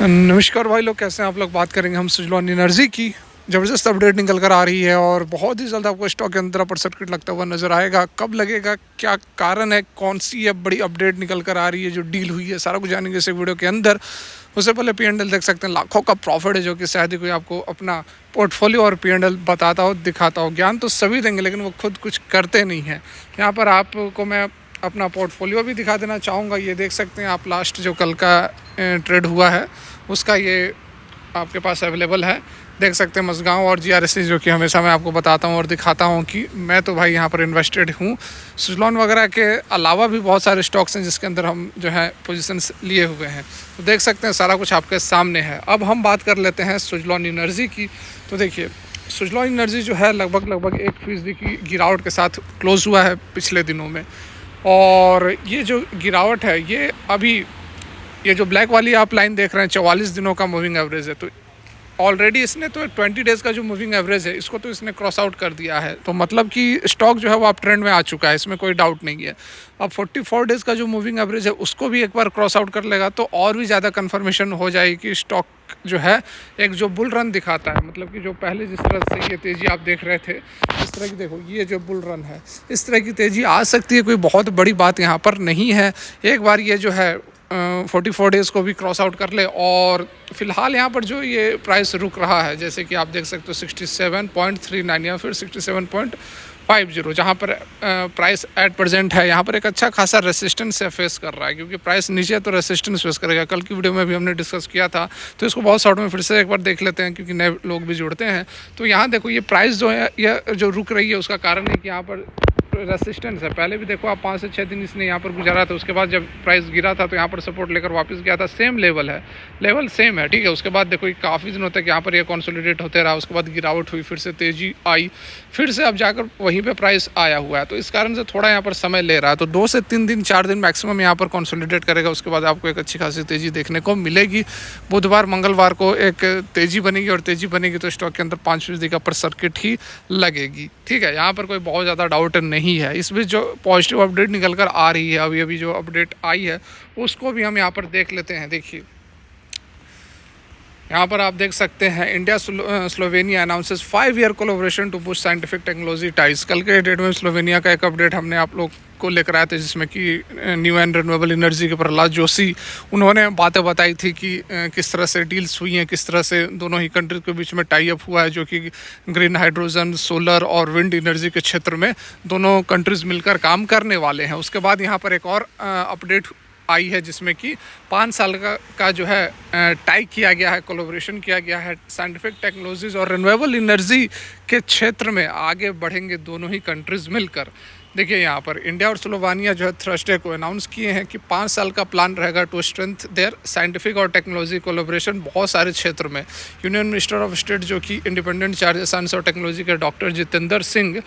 नमस्कार भाई लोग, कैसे हैं आप लोग। बात करेंगे हम सुजलॉन एनर्जी की। ज़बरदस्त अपडेट निकल कर आ रही है और बहुत ही जल्द आपको स्टॉक के अंदर अपर सर्किट लगता हुआ नजर आएगा। कब लगेगा, क्या कारण है, कौन सी ये बड़ी अपडेट निकल कर आ रही है जो डील हुई है, सारा कुछ जानेंगे इस वीडियो के अंदर। उससे पहले P&L देख सकते हैं, लाखों का प्रॉफिट है जो कि शायद ही कोई आपको अपना पोर्टफोलियो और P&L बताता हो, दिखाता हो। ज्ञान तो सभी देंगे लेकिन वो खुद कुछ करते नहीं हैं। यहाँ पर आपको मैं अपना पोर्टफोलियो भी दिखा देना चाहूँगा। ये देख सकते हैं आप, लास्ट जो कल का ट्रेड हुआ है उसका ये आपके पास अवेलेबल है। देख सकते हैं मसगांव और GRSC, जो कि हमेशा मैं आपको बताता हूँ और दिखाता हूँ कि मैं तो भाई यहाँ पर इन्वेस्टेड हूँ। सुजलॉन वगैरह के अलावा भी बहुत सारे स्टॉक्स हैं जिसके अंदर हम जो है पोजीशंस लिए हुए हैं। तो देख सकते हैं सारा कुछ आपके सामने है। अब हम बात कर लेते हैं सुजलॉन एनर्जी की। तो देखिए, सुजलॉन एनर्जी जो है लगभग 1% की गिरावट के साथ क्लोज़ हुआ है पिछले दिनों में। और ये जो गिरावट है ये अभी, ये जो ब्लैक वाली आप लाइन देख रहे हैं 44 दिनों का मूविंग एवरेज है। तो ऑलरेडी इसने तो 20 डेज़ का जो मूविंग एवरेज है इसको तो इसने क्रॉस आउट कर दिया है। तो मतलब कि स्टॉक जो है वो आप ट्रेंड में आ चुका है, इसमें कोई डाउट नहीं है। अब 44 डेज़ का जो मूविंग एवरेज है उसको भी एक बार क्रॉस आउट कर लेगा तो और भी ज़्यादा कन्फर्मेशन हो जाएगी कि स्टॉक जो है एक जो बुल रन दिखाता है, मतलब कि जो पहले जिस तरह से ये तेज़ी आप देख रहे थे, इस तरह की देखो ये जो बुल रन है इस तरह की तेज़ी आ सकती है। कोई बहुत बड़ी बात यहाँ पर नहीं है। एक बार ये जो है 44 डेज़ को भी क्रॉस आउट कर ले। और फिलहाल यहाँ पर जो ये प्राइस रुक रहा है, जैसे कि आप देख सकते हो 67.39 या फिर 67.50, जहाँ पर प्राइस एट प्रेजेंट है, यहाँ पर एक अच्छा खासा रेसिस्टेंस से फेस कर रहा है। क्योंकि प्राइस नीचे है तो रेसिस्टेंस फेस करेगा। कल की वीडियो में भी हमने डिस्कस किया था, तो इसको बहुत शॉर्ट में फिर से एक बार देख लेते हैं क्योंकि नए लोग भी जुड़ते हैं। तो यहाँ देखो ये प्राइस जो है ये जो रुक रही है उसका कारण है कि यहाँ पर रेसिस्टेंस है। पहले भी देखो आप 5 से 6 दिन इसने यहाँ पर गुजारा था, उसके बाद जब प्राइस गिरा था तो यहाँ पर सपोर्ट लेकर वापस गया था। सेम लेवल है, लेवल सेम है, ठीक है। उसके बाद देखो ये काफ़ी दिनों तक यहाँ पर ये कंसोलिडेट होते रहा, उसके बाद गिरावट हुई, फिर से तेज़ी आई, फिर से अब जाकर वहीं पे प्राइस आया हुआ है। तो इस कारण से थोड़ा यहाँ पर समय ले रहा है। तो 2 से 3 दिन 4 दिन मैक्सिमम यहाँ पर कंसोलिडेट करेगा, उसके बाद आपको एक अच्छी खासी तेज़ी देखने को मिलेगी। बुधवार मंगलवार को एक तेज़ी बनेगी और तेज़ी बनेगी तो स्टॉक के अंदर 5% का अपर सर्किट ही लगेगी, ठीक है। यहाँ पर कोई बहुत ज़्यादा डाउट नहीं है। इस बीच जो पॉजिटिव अपडेट निकल कर आ रही है, अभी अभी जो अपडेट आई है उसको भी हम यहाँ पर देख लेते हैं। देखिए यहाँ पर आप देख सकते हैं, India Slovenia announces 5-year collaboration to push scientific technology ties. कल के डेट में स्लोवेनिया का एक अपडेट हमने आप लोग को लेकर आए थे, जिसमें कि न्यू एंड रिन्यूएबल एनर्जी के प्रहलाद जोशी उन्होंने बातें बताई थी कि किस तरह से डील्स हुई हैं, किस तरह से दोनों ही कंट्रीज के बीच में टाई अप हुआ है, जो कि ग्रीन हाइड्रोजन, सोलर और विंड एनर्जी के क्षेत्र में दोनों कंट्रीज मिलकर काम करने वाले हैं। उसके बाद यहाँ पर एक और अपडेट आई है जिसमें कि 5 साल का जो है टाई किया गया है, कोलैबोरेशन किया गया है। साइंटिफिक टेक्नोलॉजीज़ और रिन्यूएबल एनर्जी के क्षेत्र में आगे बढ़ेंगे दोनों ही कंट्रीज़ मिलकर। देखिए यहाँ पर इंडिया और स्लोवेनिया जो है थर्सडे को अनाउंस किए हैं कि 5 साल का प्लान रहेगा टू स्ट्रेंथ देयर साइंटिफिक और टेक्नोलॉजी कोलैबोरेशन बहुत सारे क्षेत्र में। यूनियन मिनिस्टर ऑफ स्टेट जो कि इंडिपेंडेंट चार्ज साइंस और टेक्नोलॉजी के डॉक्टर जितेंद्र सिंह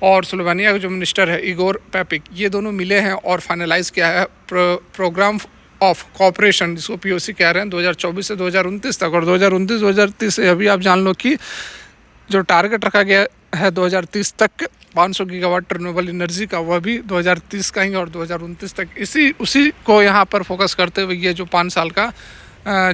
और स्लोवेनिया के जो मिनिस्टर है इगोर पेपिक, ये दोनों मिले हैं और फाइनलाइज़ किया है प्रोग्राम ऑफ कॉपरेशन, जिसको POC कह रहे हैं, 2024 से 2029 तक। और 2029-2030 से अभी आप जान लो कि जो टारगेट रखा गया है 2030 तक 500 गीगावाट रिन्यूएबल एनर्जी का, वह भी 2030 का ही और 2029 तक उसी को यहाँ पर फोकस करते हुए ये जो 5 साल का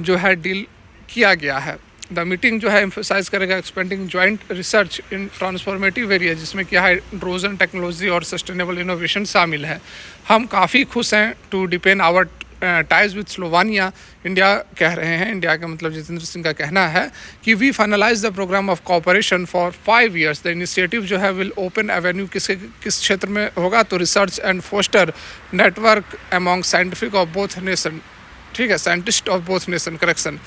जो है डील किया गया है। द मीटिंग जो है एम्फोसाइज करेगा expanding joint research in transformative area, जिसमें क्या हाइड्रोजन टेक्नोलॉजी और सस्टेनेबल इनोवेशन शामिल है। हम काफ़ी खुश हैं to depend our ties with Slovenia. India कह रहे हैं, इंडिया का मतलब जितेंद्र सिंह का कहना है कि we finalise the programme of cooperation for 5 years। The initiative जो है विल ओपन एवेन्यू किस क्षेत्र में होगा, तो research and foster network among scientific of both nation, ठीक है, scientist of both nation, correction.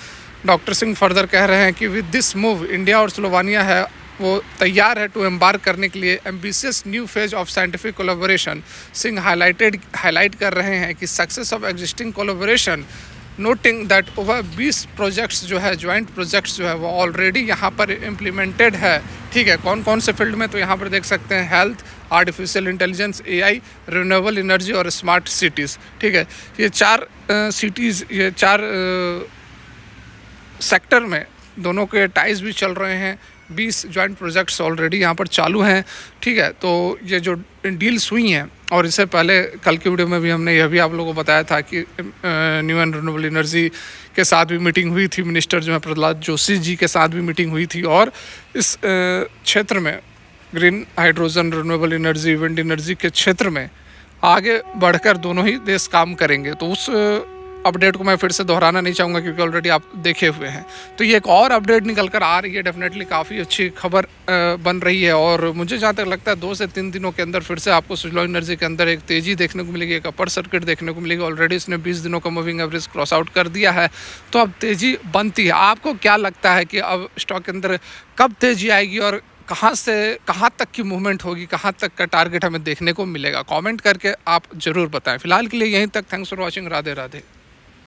Doctor Singh further कह रहे हैं कि विद दिस मूव इंडिया और स्लोवेनिया है वो तैयार है टू एम्बार्क करने के लिए ambitious new phase of scientific collaboration. Singh highlight कर रहे हैं कि success of existing collaboration, noting that over 20 projects जो है, ज्वाइंट प्रोजेक्ट्स जो है वो ऑलरेडी यहाँ पर इम्प्लीमेंटेड है, ठीक है। कौन कौन से फील्ड में, तो यहाँ पर देख सकते हैं health, artificial intelligence, AI, renewable energy और स्मार्ट सिटीज़, ठीक है। ये 4 सिटीज़, ये 4 सेक्टर में दोनों के टाइज भी चल रहे हैं। 20 जॉइंट प्रोजेक्ट्स ऑलरेडी यहाँ पर चालू हैं, ठीक है। तो ये जो डील्स हुई हैं, और इससे पहले कल की वीडियो में भी हमने यह भी आप लोगों को बताया था कि न्यू एंड रिन्यूएबल एनर्जी के साथ भी मीटिंग हुई थी, मिनिस्टर जो है प्रहलाद जोशी जी के साथ भी मीटिंग हुई थी, और इस क्षेत्र में green hydrogen, renewable energy, wind energy के क्षेत्र में आगे बढ़कर दोनों ही देश काम करेंगे। तो उस अपडेट को मैं फिर से दोहराना नहीं चाहूँगा क्योंकि ऑलरेडी आप देखे हुए हैं। तो ये एक और अपडेट निकल कर आ रही है, डेफिनेटली काफ़ी अच्छी खबर बन रही है, और मुझे जहाँ तक लगता है 2 से 3 दिनों के अंदर फिर से आपको सुजलॉन एनर्जी के अंदर एक तेज़ी देखने को मिलेगी, एक अपर सर्किट देखने को मिलेगी। ऑलरेडी इसने 20 दिनों का मूविंग एवरेज क्रॉस आउट कर दिया है, तो अब तेज़ी बनती है। आपको क्या लगता है कि अब स्टॉक के अंदर कब तेज़ी आएगी और कहाँ से कहाँ तक की मूवमेंट होगी, कहाँ तक का टारगेट हमें देखने को मिलेगा? कमेंट करके आप ज़रूर बताएं। फिलहाल के लिए यहीं तक। Thanks for watching. Radhe Radhe.